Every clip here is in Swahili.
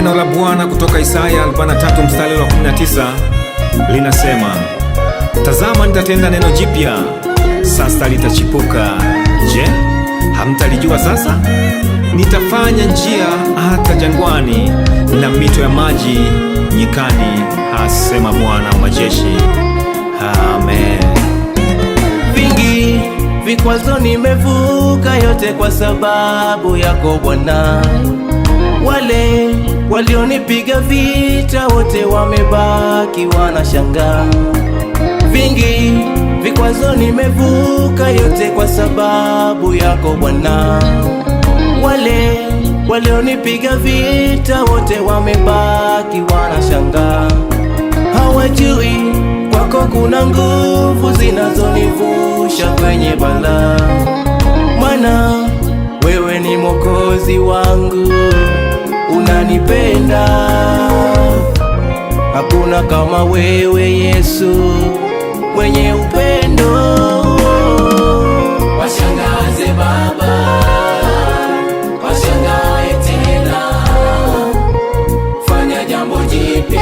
Neno la Bwana kutoka Isaya 43 mstari wa 19 linasema, tazama nitatenda neno jipya, sasa litachipuka. Je, hamtalijua sasa? Nitafanya njia hata jangwani na mito ya maji nyikani, asema Bwana wa majeshi. Amen. Vingi vikwazo nimevuka, yote kwa sababu yako Bwana. Wale walionipiga vita wote wamebaki wanashangaa. Vingi vikwazo nimevuka, yote kwa sababu yako Bwana. Wale walionipiga vita wote wamebaki wanashangaa. Hawajui kwako kuna nguvu zinazonivusha kwenye balaa. Maana wewe ni Mwokozi wangu, unanipenda. Hakuna kama wewe Yesu, mwenye upendo. Washangaze Baba, washangae tena, fanya jambo jipya.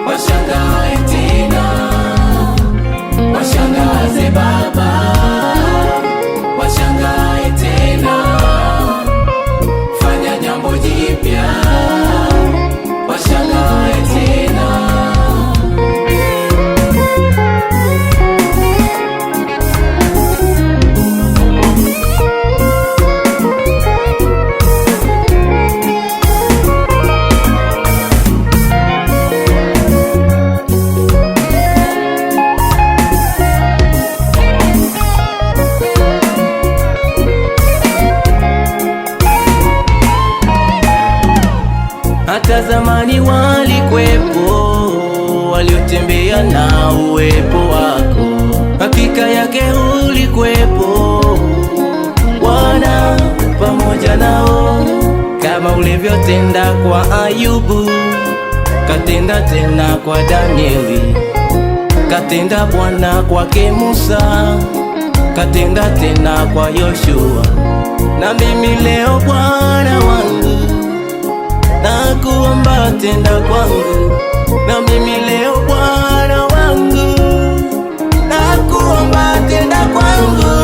Washangae tena, washangaze Baba, washangae tena, fanya jambo jipya. Washangae tena. Hata zamani walikwepo waliotembea na uwepo wako, hakika yake ulikwepo Bwana pamoja nao, kama ulivyotenda kwa Ayubu, katenda tena kwa Danieli, katenda Bwana kwake Musa, katenda tena kwa Yoshua. Na mimi leo Bwana wangu nakuomba tenda kwangu, na mimi leo Bwana wangu nakuomba tenda kwangu.